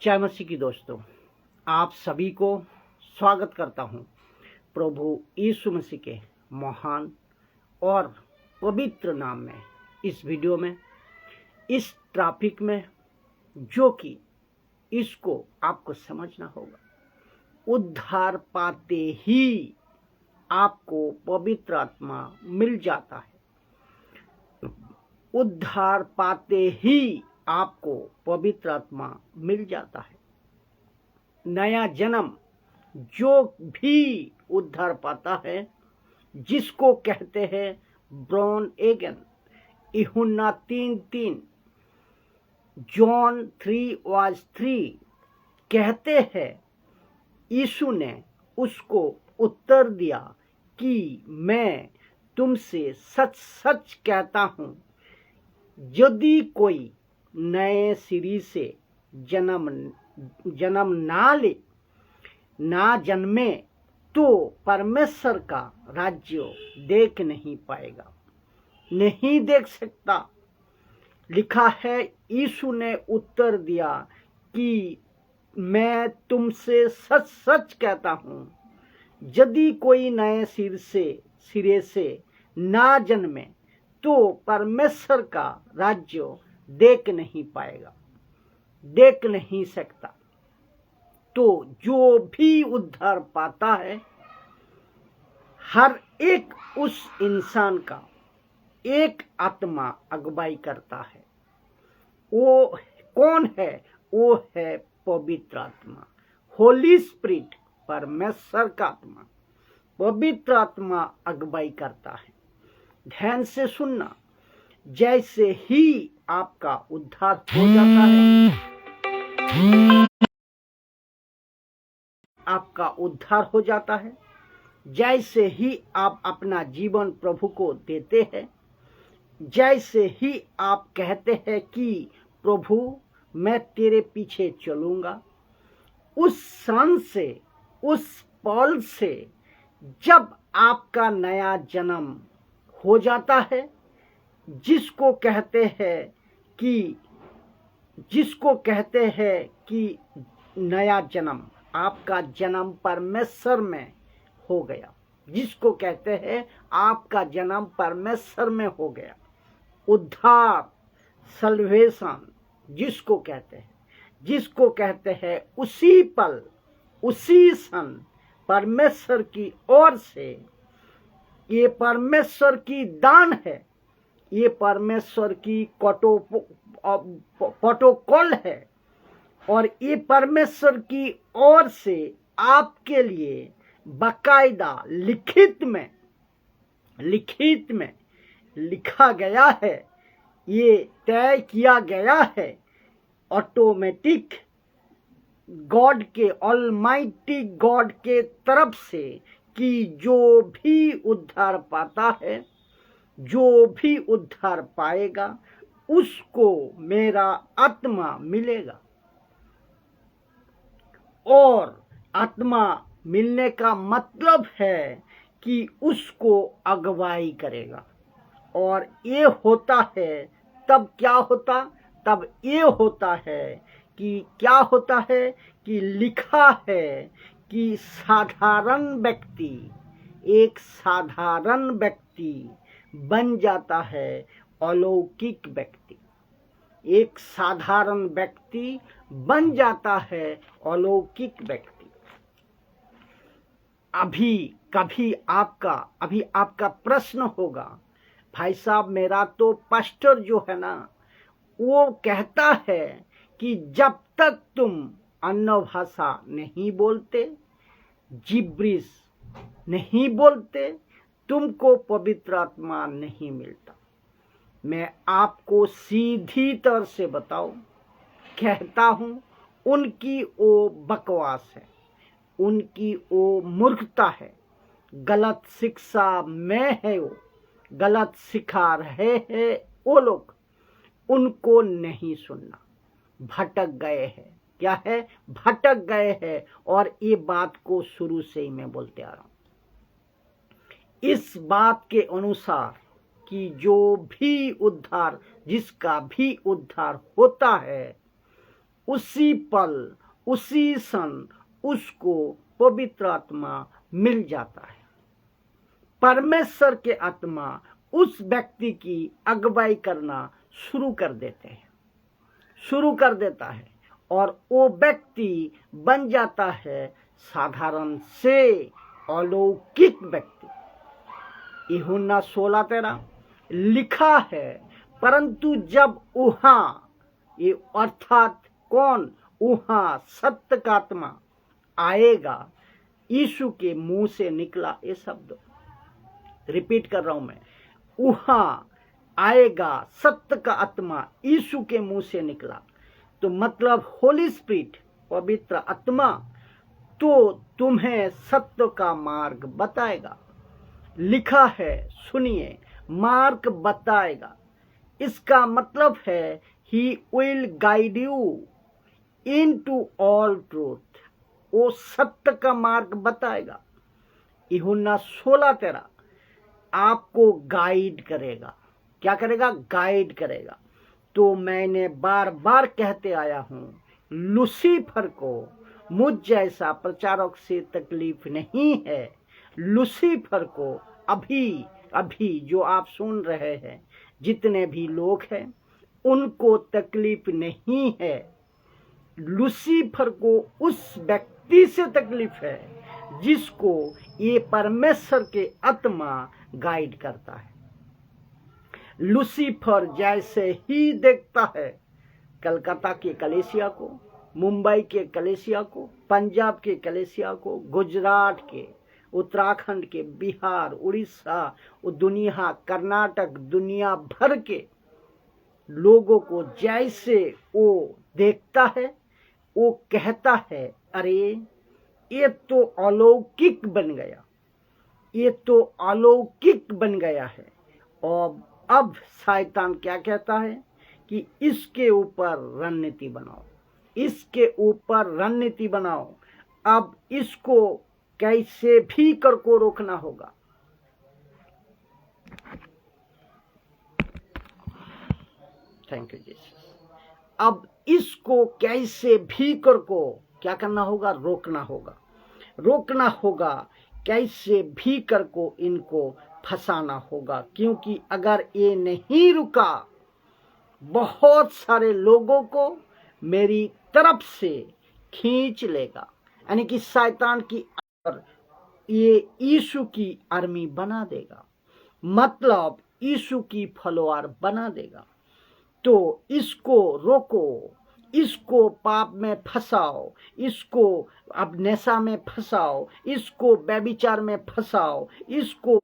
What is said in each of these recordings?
जय मसीह की दोस्तों, आप सभी को स्वागत करता हूं प्रभु यीशु मसीह के महान और पवित्र नाम में। इस वीडियो में इस ट्रैफिक में जो कि इसको आपको समझना होगा, उद्धार पाते ही आपको पवित्र आत्मा मिल जाता है। उद्धार पाते ही आपको पवित्र आत्मा मिल जाता है। नया जन्म जो भी उद्धार पाता है, जिसको कहते हैं ब्रॉन एगन, यूहन्ना 3:3, जॉन 3:3 कहते हैं, यीशु ने उसको उत्तर दिया कि मैं तुमसे सच सच कहता हूँ, यदि कोई नए सिरे से जन्म ना जन्मे तो परमेश्वर का राज्य देख नहीं पाएगा, नहीं देख सकता। लिखा है, यीशु ने उत्तर दिया कि मैं तुमसे सच सच कहता हूँ, यदि कोई नए सिरे से ना जन्मे तो परमेश्वर का राज्य देख नहीं पाएगा, देख नहीं सकता। तो जो भी उद्धार पाता है, हर एक उस इंसान का एक आत्मा अगुवाई करता है। वो कौन है? वो है पवित्र आत्मा, होली स्पिरिट, परमेश्वर का आत्मा। पवित्र आत्मा अगुवाई करता है। ध्यान से सुनना, जैसे ही आपका उद्धार हो जाता है, आपका उद्धार हो जाता है, जैसे ही आप अपना जीवन प्रभु को देते हैं, जैसे ही आप कहते हैं कि प्रभु मैं तेरे पीछे चलूंगा, उस क्षण से, उस पल से जब आपका नया जन्म हो जाता है, जिसको कहते हैं कि नया जन्म, आपका जन्म परमेश्वर में हो गया, जिसको कहते हैं आपका जन्म परमेश्वर में हो गया। उद्धार, सल्वेशन जिसको कहते हैं उसी पल, उसी क्षण परमेश्वर की ओर से, ये परमेश्वर की दान है, ये परमेश्वर की प्रोटोकॉल है, और ये परमेश्वर की ओर से आपके लिए बाकायदा लिखित में लिखा गया है, ये तय किया गया है ऑटोमेटिक गॉड के, ऑलमाइटी गॉड के तरफ से, कि जो भी उद्धार पाता है, जो भी उद्धार पाएगा, उसको मेरा आत्मा मिलेगा। और आत्मा मिलने का मतलब है कि उसको अगुवाई करेगा। और ये होता है, तब क्या होता? तब ये होता है कि क्या होता है कि लिखा है कि एक साधारण व्यक्ति बन जाता है अलौकिक व्यक्ति। एक साधारण व्यक्ति बन जाता है अलौकिक व्यक्ति। अभी आपका प्रश्न होगा, भाई साहब मेरा तो पास्टर जो है ना, वो कहता है कि जब तक तुम अन्य भाषा नहीं बोलते, जिब्रिश नहीं बोलते, तुमको पवित्र आत्मा नहीं मिलता। मैं आपको सीधी तरह से कहता हूं, उनकी वो बकवास है, उनकी वो मूर्खता है, गलत शिक्षा में है, वो गलत सिखा रहे हैं वो लोग, उनको नहीं सुनना। भटक गए हैं, क्या है? भटक गए हैं। और ये बात को शुरू से ही मैं बोलते आ रहा हूं, इस बात के अनुसार कि जो भी उद्धार, जिसका भी उद्धार होता है, उसी पल उसी क्षण उसको पवित्र आत्मा मिल जाता है। परमेश्वर के आत्मा उस व्यक्ति की अगुवाई करना शुरू कर देता है और वो व्यक्ति बन जाता है साधारण से अलौकिक व्यक्ति। यूहन्ना 16:13 लिखा है, परंतु जब वहां, ये अर्थात कौन, वहां सत्य का आत्मा आएगा, यीशु के मुंह से निकला ये शब्द, रिपीट कर रहा हूं मैं, वहां आएगा सत्य का आत्मा, यीशु के मुंह से निकला, तो मतलब होली स्पिरिट, पवित्र आत्मा, तो तुम्हें सत्य का मार्ग बताएगा। लिखा है, सुनिए, मार्ग बताएगा, इसका मतलब है he will guide you into all truth, वो सत्य का मार्ग बताएगा। यूहन्ना 16:13 आपको गाइड करेगा। क्या करेगा? गाइड करेगा। तो मैंने बार बार कहते आया हूं, लूसीफर को मुझ जैसा प्रचारक से तकलीफ नहीं है। लूसीफर को अभी जो आप सुन रहे हैं, जितने भी लोग हैं, उनको तकलीफ नहीं है। लूसीफर को उस व्यक्ति से तकलीफ है जिसको ये परमेश्वर के आत्मा गाइड करता है। लूसीफर जैसे ही देखता है कलकत्ता के कलेसिया को, मुंबई के कलेसिया को, पंजाब के कलेसिया को, गुजरात के, उत्तराखंड के, बिहार, उड़ीसा, दुनिया, कर्नाटक, दुनिया भर के लोगों को जैसे वो देखता है, वो कहता है, अरे ये तो अलौकिक बन गया, ये तो अलौकिक बन गया है। और अब शैतान क्या कहता है कि इसके ऊपर रणनीति बनाओ, इसके ऊपर रणनीति बनाओ, अब इसको कैसे भी करको रोकना होगा। Thank you Jesus. अब इसको कैसे भी करको क्या करना होगा? रोकना होगा, रोकना होगा, कैसे भी करको इनको फंसाना होगा, क्योंकि अगर ये नहीं रुका, बहुत सारे लोगों को मेरी तरफ से खींच लेगा, यानी कि शैतान की ये यीशु की आर्मी बना देगा, मतलब यीशु की फॉलोअर बना देगा। तो इसको रोको, इसको पाप में फंसाओ, इसको अब नशा में फंसाओ, इसको व्यभिचार में फंसाओ, इसको,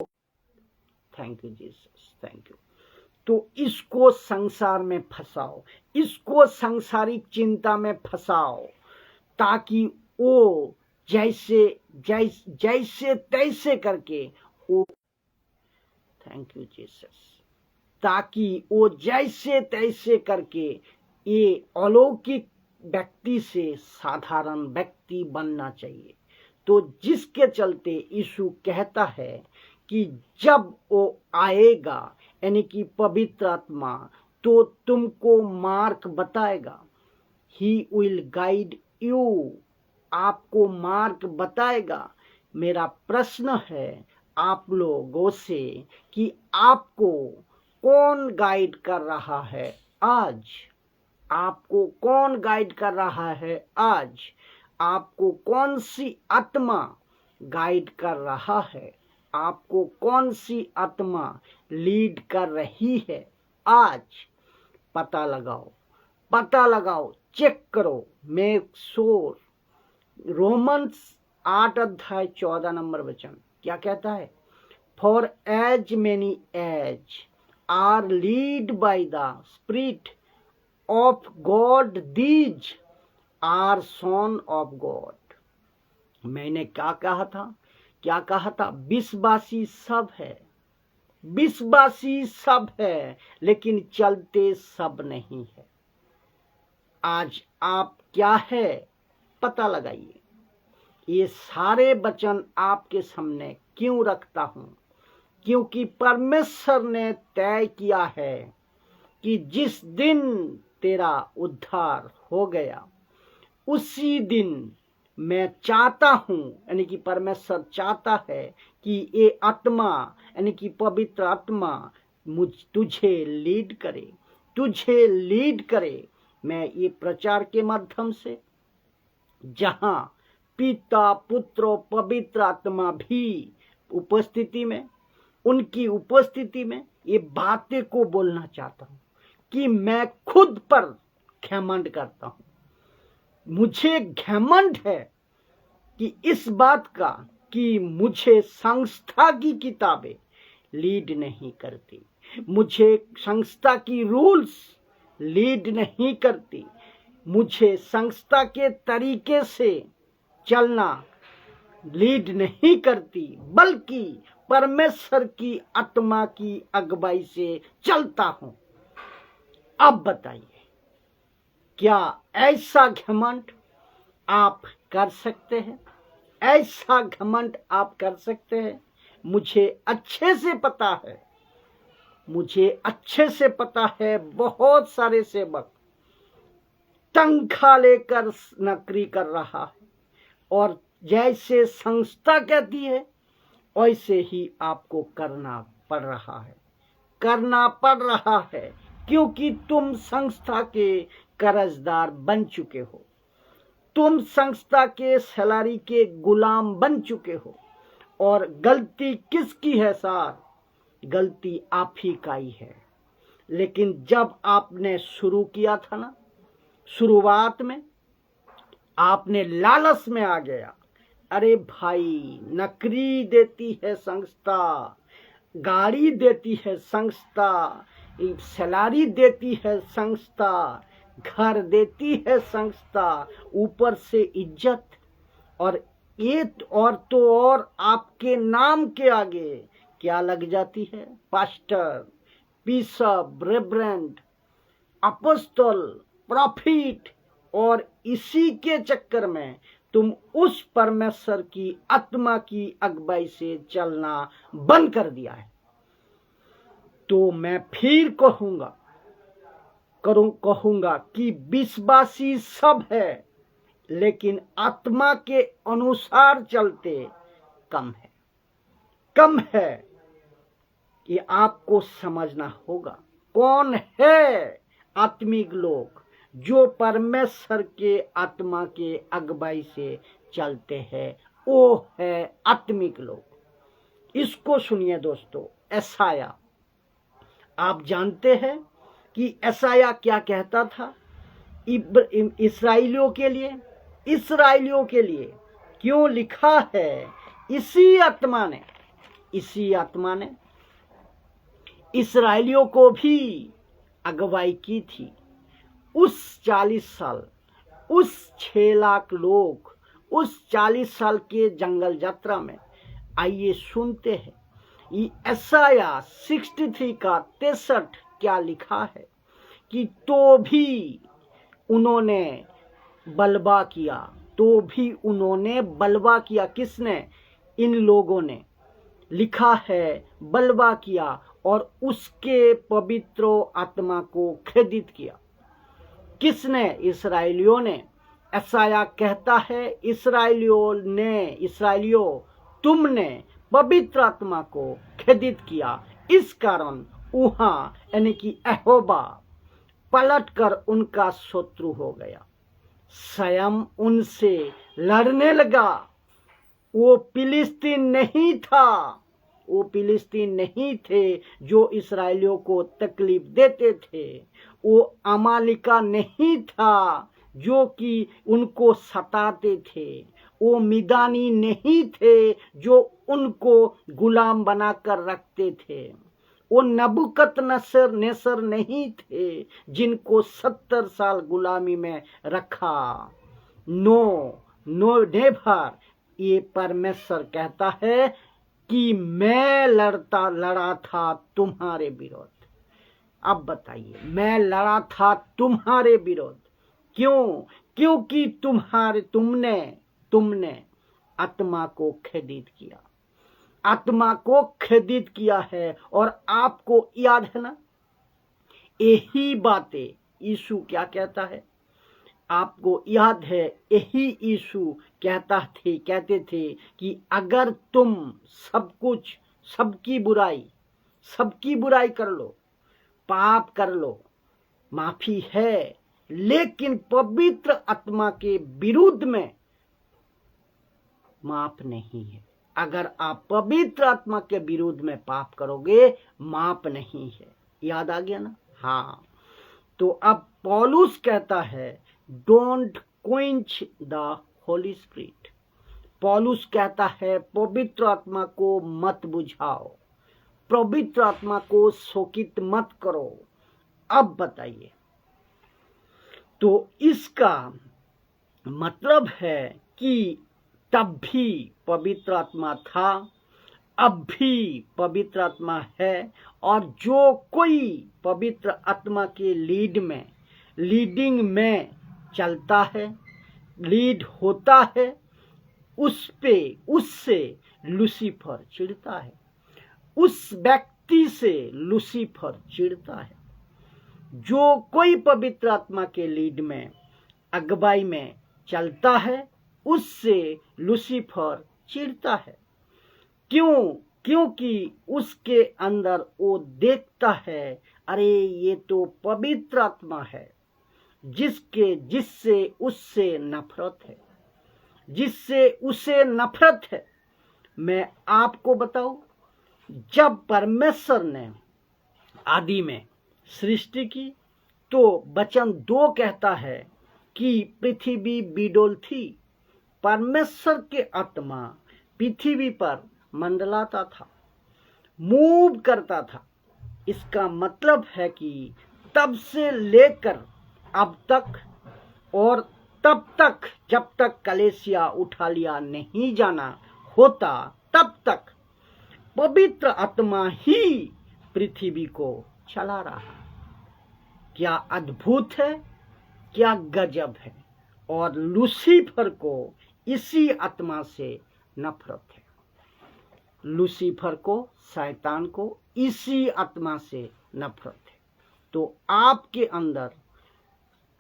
thank you Jesus, thank you, तो इसको संसार में फंसाओ, इसको सांसारिक चिंता में फंसाओ, ताकि वो जैसे तैसे करके वो, थैंक यू जीसस, ताकि वो जैसे तैसे करके ये अलौकिक व्यक्ति से साधारण व्यक्ति बनना चाहिए। तो जिसके चलते यीशु कहता है कि जब वो आएगा, यानी कि पवित्र आत्मा, तो तुमको मार्ग बताएगा। ही विल गाइड यू, आपको मार्ग बताएगा। मेरा प्रश्न है आप लोगों से कि आपको कौन गाइड कर रहा है आज? आपको कौन गाइड कर रहा है आज? आपको कौन सी आत्मा गाइड कर रहा है? आपको कौन सी आत्मा लीड कर रही है आज? पता लगाओ, पता लगाओ, चेक करो, मेक श्योर। रोमन्स 8:14 क्या कहता है? For as many as are lead by the spirit of God, these are son of God. मैंने क्या कहा था? क्या कहा था? विश्वासी सब है, विश्वासी सब है, लेकिन चलते सब नहीं है। आज आप क्या है पता लगाइए। ये सारे वचन आपके सामने क्यों रखता हूं? क्योंकि परमेश्वर ने तय किया है कि जिस दिन तेरा उद्धार हो गया, उसी दिन मैं चाहता हूं, यानी कि परमेश्वर चाहता है कि ये आत्मा यानी कि पवित्र आत्मा तुझे लीड करे। मैं ये प्रचार के माध्यम से, जहां पिता पुत्र और पवित्र आत्मा भी उपस्थिति में, उनकी उपस्थिति में ये बातें को बोलना चाहता हूं कि मैं खुद पर घमंड करता हूं। मुझे घमंड है कि इस बात का कि मुझे संस्था की किताबें लीड नहीं करती, मुझे संस्था की रूल्स लीड नहीं करती, मुझे संस्था के तरीके से चलना लीड नहीं करती, बल्कि परमेश्वर की आत्मा की अगुवाई से चलता हूं। अब बताइए, क्या ऐसा घमंड आप कर सकते हैं? ऐसा घमंड आप कर सकते हैं? मुझे अच्छे से पता है बहुत सारे सेवक तनख्वाह लेकर नौकरी कर रहा है, और जैसे संस्था कहती है वैसे ही आपको करना पड़ रहा है, क्योंकि तुम संस्था के कर्जदार बन चुके हो, तुम संस्था के सैलरी के गुलाम बन चुके हो। और गलती किसकी है सार? गलती आप ही का ही है। लेकिन जब आपने शुरू किया था ना, शुरुआत में आपने लालच में आ गया, अरे भाई नौकरी देती है संस्था, गाड़ी देती है संस्था, सैलरी देती है संस्था, घर देती है संस्था, ऊपर से इज्जत, और ये और आपके नाम के आगे क्या लग जाती है? Pastor, bishop, reverend, apostle, profit. और इसी के चक्कर में तुम उस परमेश्वर की आत्मा की अगुवाई से चलना बंद कर दिया है। तो मैं फिर कहूंगा कि विश्वासी सब है, लेकिन आत्मा के अनुसार चलते कम है। ये आपको समझना होगा। कौन है आत्मिक लोग जो परमेश्वर के आत्मा के अगुवाई से चलते हैं? वो है आत्मिक लोग। इसको सुनिए दोस्तों। यशायाह, आप जानते हैं कि यशायाह क्या कहता था इस्राएलियों के लिए क्यों लिखा है? इसी आत्मा ने इस्राएलियों को भी अगुवाई की थी। उस 40 साल, उस 6 लाख लोग, उस 40 साल के जंगल यात्रा में। आइए सुनते हैं यशायाह 63 का 63 क्या लिखा है कि तो भी उन्होंने बलवा किया। किसने? इन लोगों ने। लिखा है बलवा किया और उसके पवित्र आत्मा को खरीदित किया। किसने? इस्राएलियों ने। यशायाह कहता है इस्राएलियों तुमने पवित्र आत्मा को खरीदित किया, इस कारण वहां यानी कि यहोवा पलटकर उनका शत्रु हो गया, स्वयं उनसे लड़ने लगा। वो फिलिस्तीन नहीं थे जो इस्राएलियों को तकलीफ देते थे। वो अमालिका नहीं था जो कि उनको सताते थे। वो मिदानी नहीं थे जो उनको गुलाम बनाकर रखते थे। वो नबूकदनेस्सर नहीं थे जिनको 70 साल गुलामी में रखा। No never. ये परमेश्वर कहता है कि मैं लड़ा था तुम्हारे विरोध। अब बताइए, मैं लड़ा था तुम्हारे विरोध। क्यों? क्योंकि तुमने आत्मा को खरीदित किया है। और आपको याद है ना, यही बातें यीशु क्या कहता है? आपको याद है यही यीशु कहते थे कि अगर तुम सब कुछ सबकी बुराई कर लो, पाप कर लो, माफी है, लेकिन पवित्र आत्मा के विरुद्ध में माफ नहीं है। अगर आप पवित्र आत्मा के विरुद्ध में पाप करोगे, माफ नहीं है। याद आ गया ना? हाँ, तो अब पौलुस कहता है don't quench the Holi spirit. पौलुस कहता है पवित्र आत्मा को मत बुझाओ, पवित्र आत्मा को शोकित मत करो। अब बताइए, तो इसका मतलब है कि तब भी पवित्र आत्मा था, अब भी पवित्र आत्मा है, और जो कोई पवित्र आत्मा के लीडिंग में चलता है, लीड होता है, उससे लूसीफर चिढ़ता है, उस व्यक्ति से लूसीफर चिढ़ता है। जो कोई पवित्र आत्मा के लीड में, अगुवाई में चलता है, उससे लूसीफर चिढ़ता है। क्योंकि उसके अंदर वो देखता है, अरे ये तो पवित्र आत्मा है, जिससे उसे नफरत है। मैं आपको बताऊं, जब परमेश्वर ने आदि में सृष्टि की, तो वचन 2 कहता है कि पृथ्वी बिडोल थी, परमेश्वर के आत्मा पृथ्वी पर मंडलाता था, मूव करता था। इसका मतलब है कि तब से लेकर अब तक और तब तक जब तक कलेसिया उठा लिया नहीं जाना होता, तब तक पवित्र आत्मा ही पृथ्वी को चला रहा है। क्या अद्भुत है, क्या गजब है। और लूसीफर को इसी आत्मा से नफरत है, लूसीफर को, शैतान को इसी आत्मा से नफरत है। तो आपके अंदर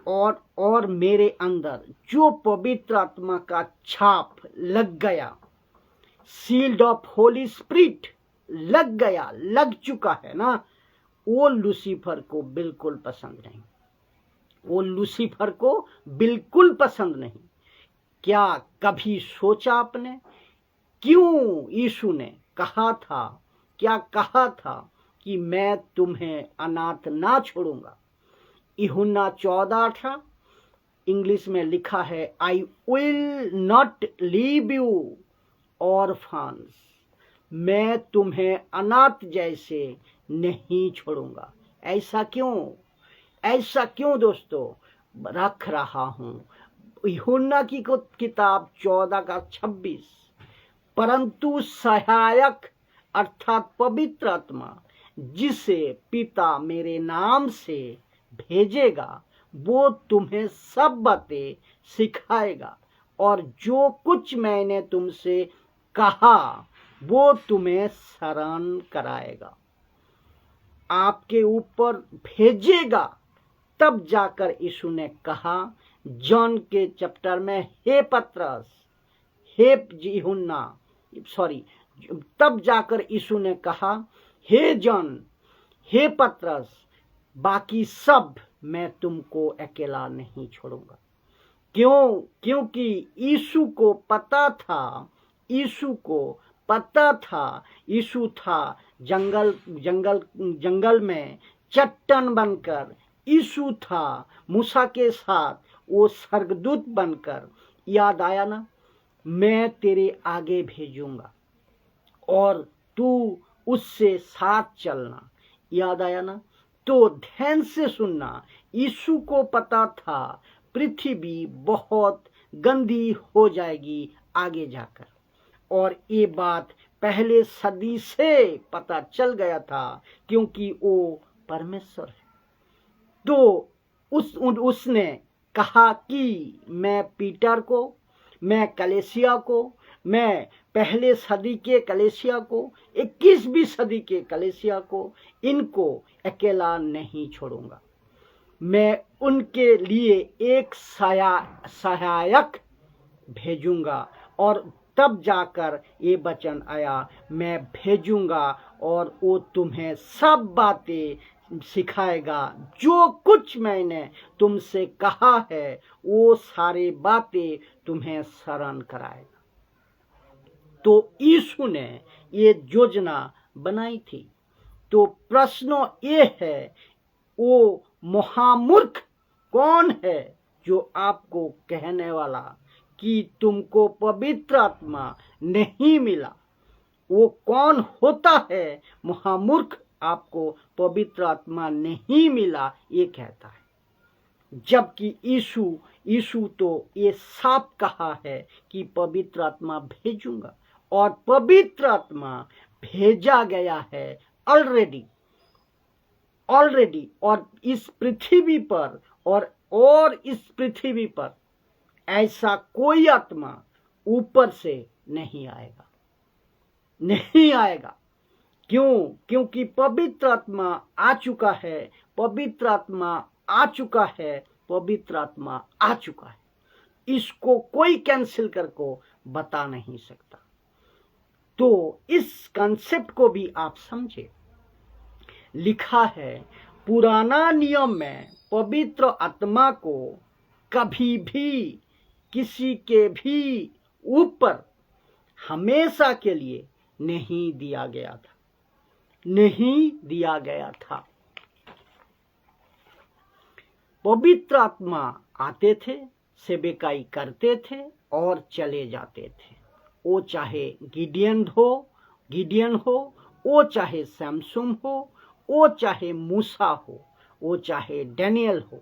और मेरे अंदर जो पवित्र आत्मा का छाप लग गया, सील्ड ऑफ होली स्पिरिट लग चुका है ना, वो लूसीफर को बिल्कुल पसंद नहीं। क्या कभी सोचा आपने क्यों यीशु ने कहा था कि मैं तुम्हें अनाथ ना छोड़ूंगा? यूहन्ना 14:18 इंग्लिश में लिखा है, I will not leave you orphans, मैं तुम्हें अनाथ जैसे नहीं छोड़ूंगा। ऐसा क्यों दोस्तों रख रहा हूं? यूहन्ना की किताब 14:26, परंतु सहायक अर्थात पवित्र आत्मा जिसे पिता मेरे नाम से भेजेगा, वो तुम्हें सब बातें सिखाएगा और जो कुछ मैंने तुमसे कहा वो तुम्हें स्मरण कराएगा। आपके ऊपर भेजेगा। तब जाकर यीशु ने कहा जॉन के चैप्टर में, हे पतरस, हे यूहन्ना, तब जाकर यीशु ने कहा, हे जॉन, हे पतरस, बाकी सब मैं तुमको अकेला नहीं छोड़ूंगा। क्योंकि यीशु को पता था यीशु था जंगल में चट्टान बनकर, यीशु था मूसा के साथ वो स्वर्गदूत बनकर। याद आया ना, मैं तेरे आगे भेजूंगा और तू उससे साथ चलना। याद आया ना? तो ध्यान से सुनना, यीशु को पता था पृथ्वी बहुत गंदी हो जाएगी आगे जाकर, और ये बात पहले सदी से पता चल गया था, क्योंकि वो परमेश्वर है। तो उसने कहा कि मैं पीटर को, मैं कलेसिया को, मैं पहले सदी के कलेसिया को, 21वीं सदी के कलेसिया को, इनको अकेला नहीं छोड़ूंगा। मैं उनके लिए एक सहायक भेजूंगा। और तब जाकर ये वचन आया, मैं भेजूंगा और वो तुम्हें सब बातें सिखाएगा, जो कुछ मैंने तुमसे कहा है वो सारी बातें तुम्हें स्मरण कराएगा। तो यीशु ने ये योजना बनाई थी। तो प्रश्न ये है, वो महामूर्ख कौन है जो आपको कहने वाला कि तुमको पवित्र आत्मा नहीं मिला? वो कौन होता है महामूर्ख आपको पवित्र आत्मा नहीं मिला ये कहता है? जबकि यीशु तो ये साफ कहा है कि पवित्र आत्मा भेजूंगा, और पवित्र आत्मा भेजा गया है ऑलरेडी। और इस पृथ्वी पर और इस पृथ्वी पर ऐसा कोई आत्मा ऊपर से नहीं आएगा। क्योंकि पवित्र आत्मा आ चुका है, पवित्र आत्मा आ चुका है, पवित्र आत्मा आ चुका है। इसको कोई कैंसिल करके बता नहीं सकता। तो इस कॉन्सेप्ट को भी आप समझे। लिखा है पुराना नियम में पवित्र आत्मा को कभी भी किसी के भी ऊपर हमेशा के लिए नहीं दिया गया था। पवित्र आत्मा आते थे, सेवकाई करते थे और चले जाते थे। वो चाहे गिडियन हो, वो चाहे सैमसुम हो, वो चाहे मूसा हो, वो चाहे डैनियल हो,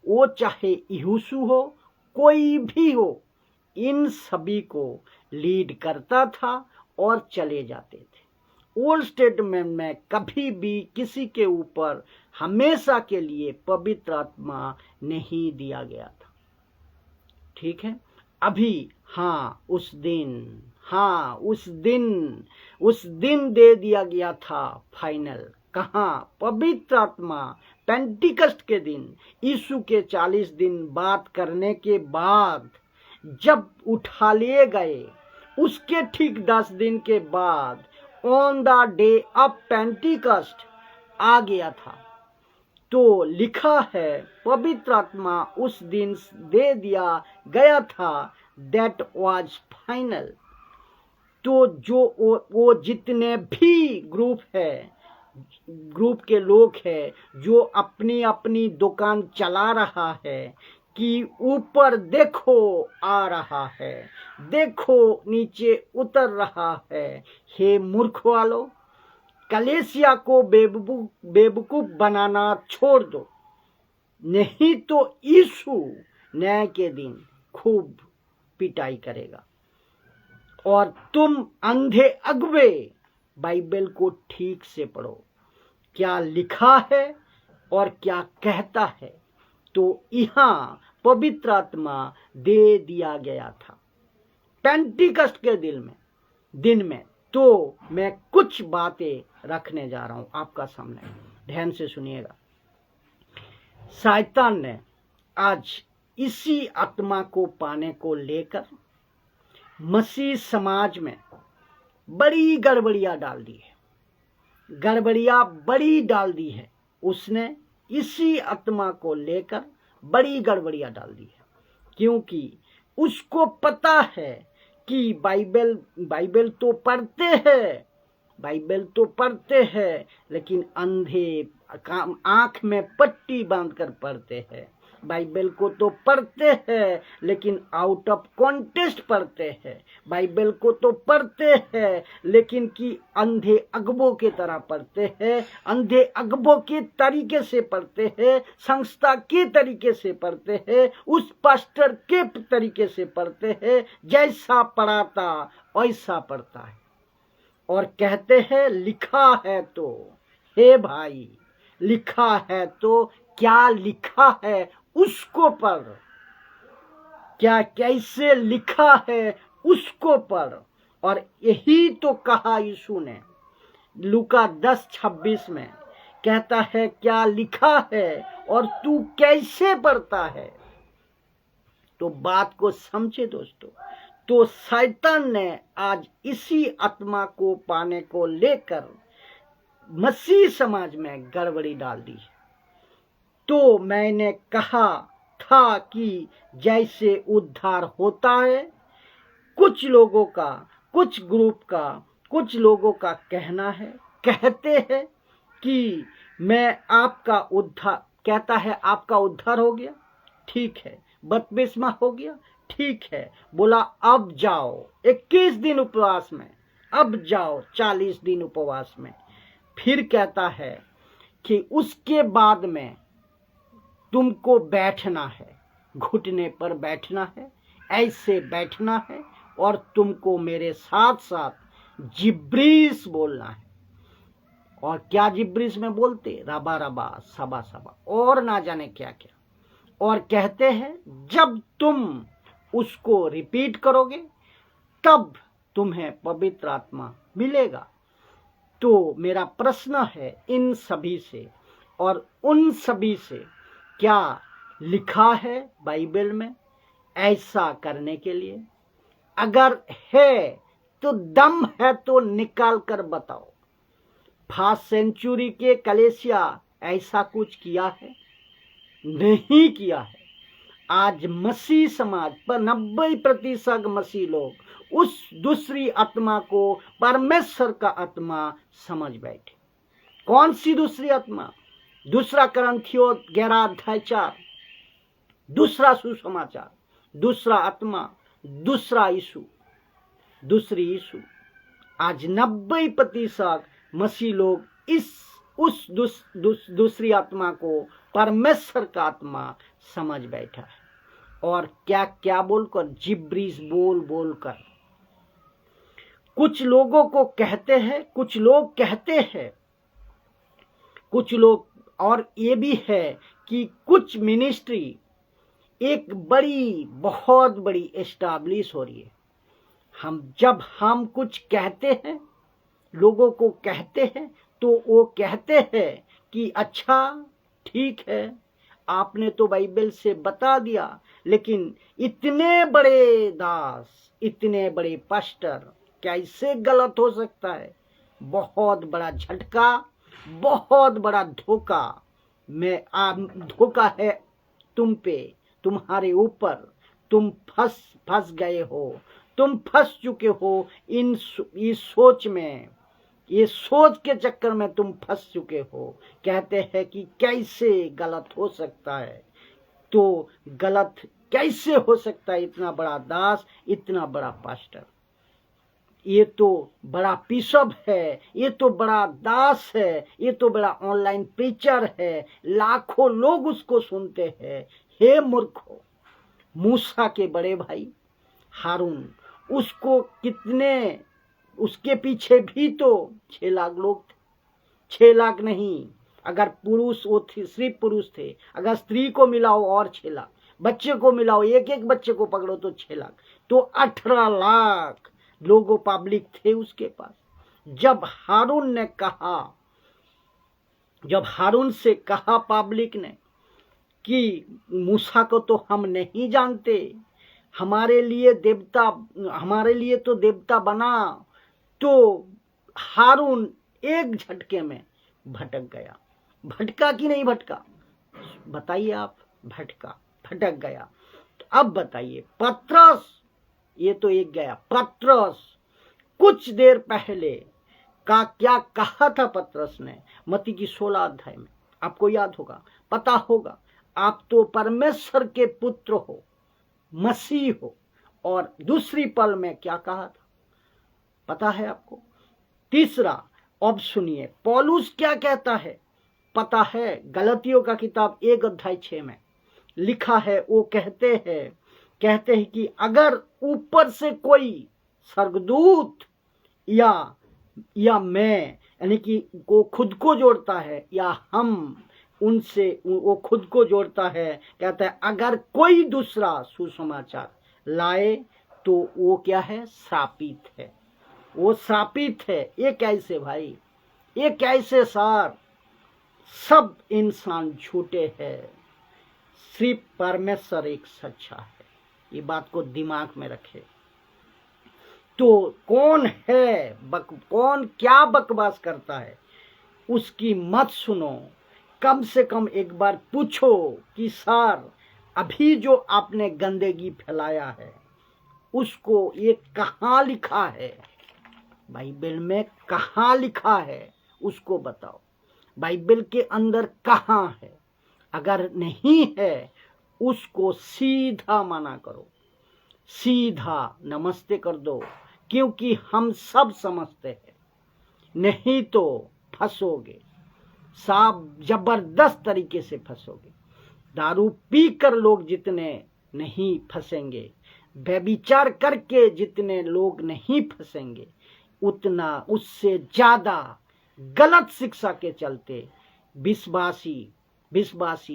वो चाहे यहोशू हो, कोई भी हो, इन सभी को लीड करता था और चले जाते थे। ओल्ड टेस्टामेंट में कभी भी किसी के ऊपर हमेशा के लिए पवित्र आत्मा नहीं दिया गया था। ठीक है। अभी उस दिन दे दिया गया था फाइनल। कहाँ? पवित्र आत्मा पेंटिकस्ट के दिन, यीशु के 40 दिन बात करने के बाद जब उठा लिए गए, उसके ठीक 10 दिन के बाद ऑन द डे ऑफ पेंटिकस्ट आ गया था। तो लिखा है पवित्र आत्मा उस दिन दे दिया गया था। That was final. तो जो वो जितने भी ग्रुप के लोग हैं जो अपनी अपनी दुकान चला रहा है कि ऊपर देखो आ रहा है, देखो नीचे उतर रहा है, हे मूर्ख वालों, कलीसिया को बेवकूफ बनाना छोड़ दो, नहीं तो यीशु न्याय के दिन खूब पिटाई करेगा। और तुम अंधे अगुवे बाइबल को ठीक से पढ़ो, क्या लिखा है और क्या कहता है। तो यहाँ पवित्र आत्मा दे दिया गया था पेंटिकस्ट के दिन में। तो मैं कुछ बातें रखने जा रहा हूं आपका सामने, ध्यान से सुनिएगा। शैतान ने आज इसी आत्मा को पाने को लेकर मसीह समाज में बड़ी गड़बड़ियां डाल दी है, बड़ी डाल दी है। उसने इसी आत्मा को लेकर बड़ी गड़बड़ियां डाल दी है, क्योंकि उसको पता है कि बाइबल तो पढ़ते हैं, लेकिन अंधे आंख में पट्टी बांधकर पढ़ते हैं। बाइबल को तो पढ़ते हैं, लेकिन आउट ऑफ कॉन्टेक्स्ट पढ़ते हैं। बाइबल को तो पढ़ते हैं, लेकिन कि अंधे अगबों के तरह पढ़ते हैं, अंधे अगबों के तरीके से पढ़ते हैं, संस्था के तरीके से पढ़ते हैं, उस पास्टर के तरीके से पढ़ते हैं। जैसा पढ़ाता वैसा पढ़ता है और कहते हैं लिखा है। तो हे भाई, लिखा है तो क्या लिखा है उसको पढ़, क्या कैसे लिखा है उसको पढ़। और यही तो कहा यीशु ने लूका 10:26 में कहता है क्या लिखा है और तू कैसे पढ़ता है। तो बात को समझे दोस्तों। तो शैतान ने आज इसी आत्मा को पाने को लेकर मसीह समाज में गड़बड़ी डाल दी। तो मैंने कहा था कि जैसे उद्धार होता है, कुछ लोगों का, कुछ ग्रुप का, कुछ लोगों का कहना है, कहते हैं कि मैं आपका उद्धार, कहता है आपका उद्धार हो गया, ठीक है, बपतिस्मा हो गया, ठीक है, बोला अब जाओ 21 दिन उपवास में, अब जाओ 40 दिन उपवास में। फिर कहता है कि उसके बाद में तुमको बैठना है, घुटने पर बैठना है, ऐसे बैठना है और तुमको मेरे साथ साथ जिब्रीस बोलना है। और क्या जिब्रीस में बोलते, रबा रबा सबा सबा और ना जाने क्या क्या। और कहते हैं जब तुम उसको रिपीट करोगे तब तुम्हें पवित्र आत्मा मिलेगा। तो मेरा प्रश्न है इन सभी से और उन सभी से, क्या लिखा है बाइबल में ऐसा करने के लिए? अगर है तो दम है तो निकाल कर बताओ। फर्स्ट सेंचुरी के कलीसिया ऐसा कुछ किया है? नहीं किया है। आज मसीह समाज पर 90% मसीह लोग उस दूसरी आत्मा को परमेश्वर का आत्मा समझ बैठे। कौन सी दूसरी आत्मा? दूसरा करंथियों 11:4, दूसरा सुसमाचार, दूसरा आत्मा, दूसरा यीशु, दूसरी यीशु। आज 90% मसीह लोग उस दूसरी आत्मा को परमेश्वर का आत्मा समझ बैठा है। और क्या क्या बोलकर, जिब्रीस बोल बोल कर कुछ लोगों को कहते हैं, कुछ लोग कहते हैं, कुछ लोग, और ये भी है कि कुछ मिनिस्ट्री एक बड़ी, बहुत बड़ी एस्टैब्लिश हो रही है। जब हम कुछ कहते हैं, लोगों को कहते हैं, तो वो कहते हैं कि अच्छा ठीक है, आपने तो बाइबल से बता दिया, लेकिन इतने बड़े दास, इतने बड़े पास्टर कैसे गलत हो सकता है? बहुत बड़ा झटका, बहुत बड़ा धोखा। धोखा है तुम पे, तुम्हारे ऊपर। तुम फंस गए हो, तुम फंस चुके हो इस सोच में, ये सोच के चक्कर में तुम फंस चुके हो। कहते हैं कि कैसे गलत हो सकता है, तो गलत कैसे हो सकता है? इतना बड़ा दास, इतना बड़ा पास्टर, ये तो बड़ा बिशप है, ये तो बड़ा दास है, ये तो बड़ा ऑनलाइन प्रीचर है, लाखों लोग उसको सुनते हैं। हे मूर्खो, मूसा के बड़े भाई हारून, उसको कितने, उसके पीछे भी तो 6 लाख लोग थे। 6 लाख नहीं, अगर पुरुष वो सिर्फ पुरुष थे, अगर स्त्री को मिलाओ और 6 लाख, बच्चे को मिलाओ, एक एक बच्चे को पकड़ो तो 6 लाख, तो 18 लाख लोगों पब्लिक थे उसके पास। जब हारून से कहा पब्लिक ने कि मूसा को तो हम नहीं जानते, हमारे लिए तो देवता बना, तो हारून एक झटके में भटक गया। भटका कि नहीं भटका? बताइए आप। भटक गया। तो अब बताइए पतरस, ये तो एक गया। पतरस कुछ देर पहले का क्या कहा था पतरस ने मत्ती की 16 अध्याय में? आपको याद होगा, पता होगा, आप तो परमेश्वर के पुत्र हो, मसीह हो। और दूसरी पल में क्या कहा था पता है आपको? तीसरा, अब सुनिए पौलुस क्या कहता है पता है? गलतियों का किताब 1:6 में लिखा है, वो कहते हैं कि अगर ऊपर से कोई स्वर्गदूत या मैं, यानी कि वो खुद को जोड़ता है, या हम उनसे, वो खुद को जोड़ता है, कहता है अगर कोई दूसरा सुसमाचार लाए तो वो क्या है? श्रापित है। वो श्रापित है। ये कैसे भाई? ये कैसे सर? सब इंसान झूठे हैं, सिर्फ परमेश्वर एक सच्चा है। ये बात को दिमाग में रखे। तो कौन है कौन क्या बकवास करता है उसकी मत सुनो, कम से कम एक बार पूछो कि सर अभी जो आपने गंदगी फैलाया है उसको ये कहाँ लिखा है, बाइबल में कहाँ लिखा है उसको बताओ, बाइबल के अंदर कहाँ है। अगर नहीं है उसको सीधा मना करो, सीधा नमस्ते कर दो, क्योंकि हम सब समझते हैं, नहीं तो फंसोगे, साफ जबरदस्त तरीके से फंसोगे। दारू पीकर लोग जितने नहीं फंसेंगे, व्यभिचार करके जितने लोग नहीं फंसेंगे, उतना उससे ज्यादा गलत शिक्षा के चलते विश्वासी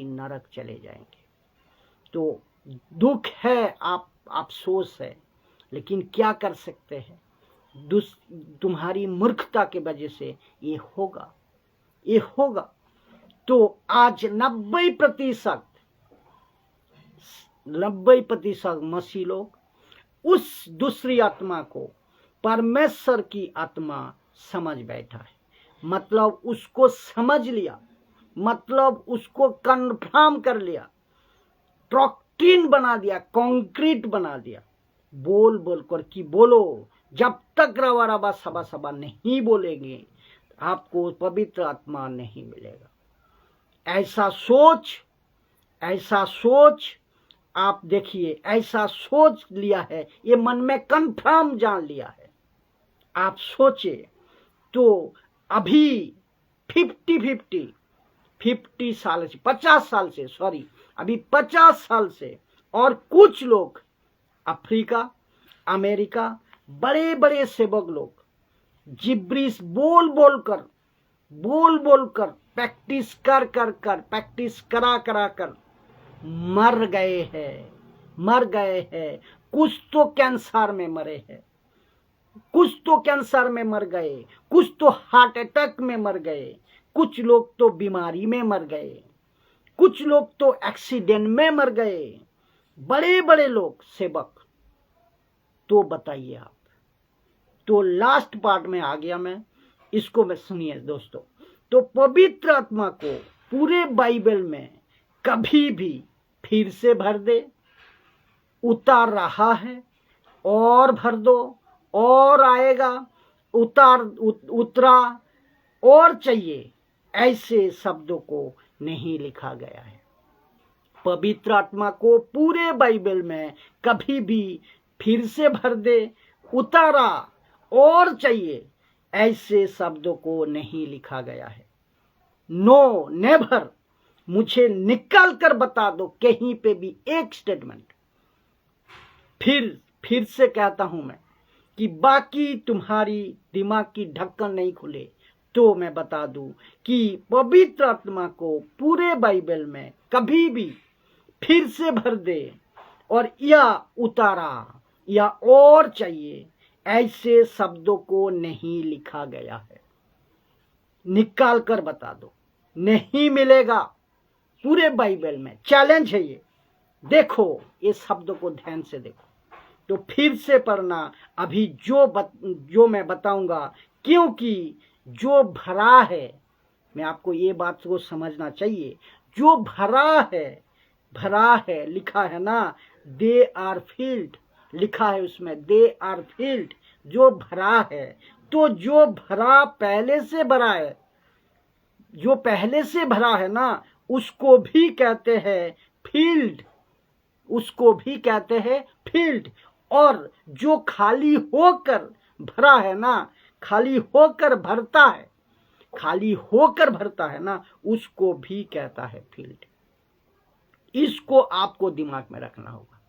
नरक चले जाएंगे। तो दुख है, आप अफसोस है, लेकिन क्या कर सकते हैं। तुम्हारी मूर्खता के वजह से ये होगा। तो आज 90% मसीह लोग उस दूसरी आत्मा को परमेश्वर की आत्मा समझ बैठा है, मतलब उसको समझ लिया, मतलब उसको कन्फर्म कर लिया, प्रोटीन बना दिया, कंक्रीट बना दिया। बोल बोल कर कि बोलो, जब तक रवा रवा सबा सबा नहीं बोलेंगे आपको पवित्र आत्मा नहीं मिलेगा। ऐसा सोच आप देखिए, ऐसा सोच लिया है, ये मन में कन्फर्म जान लिया है। आप सोचे तो अभी 50 साल से 50 साल से अभी 50 साल से, और कुछ लोग अफ्रीका अमेरिका बड़े बड़े सेवक लोग जिब्रिश बोल बोल कर प्रैक्टिस प्रैक्टिस करा कर मर गए हैं। कुछ तो कैंसर में मरे हैं, कुछ तो कैंसर में मर गए, कुछ तो हार्ट अटैक में मर गए, कुछ लोग तो बीमारी में मर गए, कुछ लोग तो एक्सीडेंट में मर गए, बड़े बड़े लोग सेवक। तो बताइए आप, तो लास्ट पार्ट में आ गया मैं, इसको मैं सुनिए दोस्तों। तो पवित्र आत्मा को पूरे बाइबल में कभी भी फिर से भर दे, उतार रहा है और भर दो, और आएगा, उतरा और चाहिए, ऐसे शब्दों को नहीं लिखा गया है। पवित्र आत्मा को पूरे बाइबल में कभी भी फिर से भर दे, उतारा और चाहिए, ऐसे शब्दों को नहीं लिखा गया है। No never. मुझे निकाल कर बता दो कहीं पे भी एक स्टेटमेंट। फिर से कहता हूं मैं कि बाकी तुम्हारी दिमाग की ढक्कन नहीं खुले तो मैं बता दूं कि पवित्र आत्मा को पूरे बाइबल में कभी भी फिर से भर दे और या उतारा या और चाहिए, ऐसे शब्दों को नहीं लिखा गया है। निकाल कर बता दो, नहीं मिलेगा पूरे बाइबल में। चैलेंज है ये। देखो ये शब्दों को ध्यान से देखो, तो फिर से पढ़ना अभी जो मैं बताऊंगा, क्योंकि जो भरा है, मैं आपको ये बात को समझना चाहिए, जो भरा है लिखा है ना, दे आर फिल्ड लिखा है उसमें, दे आर फिल्ड, जो भरा है। तो जो भरा पहले से भरा है, जो पहले से भरा है ना, उसको भी कहते हैं फील्ड, उसको भी कहते हैं फील्ड। और जो खाली होकर भरा है ना, खाली होकर भरता है ना, उसको भी कहता है फील्ड। इसको आपको दिमाग में रखना होगा।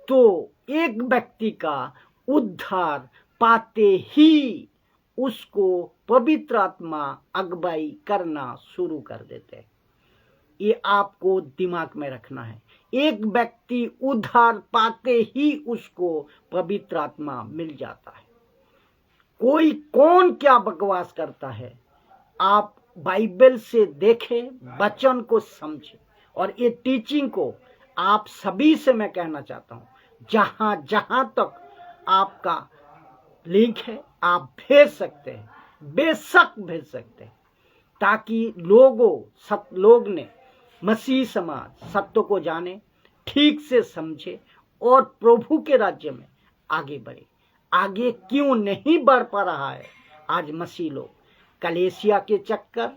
तो एक व्यक्ति का उद्धार पाते ही उसको पवित्र आत्मा अगुवाई करना शुरू कर देते हैं। ये आपको दिमाग में रखना है। एक व्यक्ति उद्धार पाते ही उसको पवित्र आत्मा मिल जाता है। कौन क्या बकवास करता है, आप बाइबल से देखे, वचन को समझे। और ये टीचिंग को आप सभी से मैं कहना चाहता हूँ, जहाँ जहाँ तक आपका लिंक है आप भेज सकते हैं, बेशक भेज सकते हैं, ताकि लोग ने मसीह समाज सत्य को जाने, ठीक से समझे और प्रभु के राज्य में आगे बढ़े। आगे क्यों नहीं बढ़ पा रहा है आज मसीह लोग? कलीसिया के चक्कर,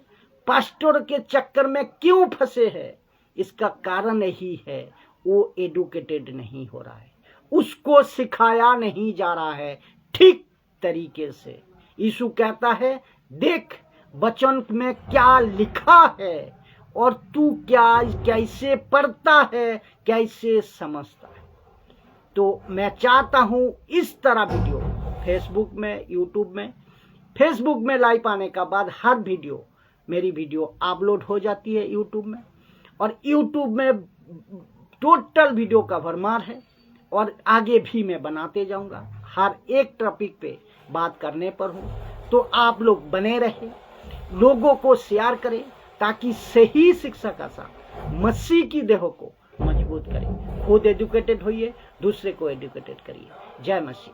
पास्टर के चक्कर में क्यों फंसे हैं? इसका कारण यही है, वो एडुकेटेड नहीं हो रहा है, उसको सिखाया नहीं जा रहा है ठीक तरीके से। यीशु कहता है, देख वचन में क्या लिखा है और तू कैसे पढ़ता है, कैसे समझता है। तो मैं चाहता हूं इस तरह वीडियो फेसबुक में, यूट्यूब में, फेसबुक में लाइव आने का बाद हर वीडियो, मेरी वीडियो अपलोड हो जाती है यूट्यूब में, और यूट्यूब में टोटल वीडियो का भरमार है, और आगे भी मैं बनाते जाऊंगा। हर एक टॉपिक पे बात करने पर हूँ, तो आप लोग बने रहे, लोगों को शेयर करें, ताकि सही शिक्षा का साथ मसीह की देह को मजबूत करें। खुद एजुकेटेड होइए, दूसरे को एजुकेटेड करिए। जय मसीह।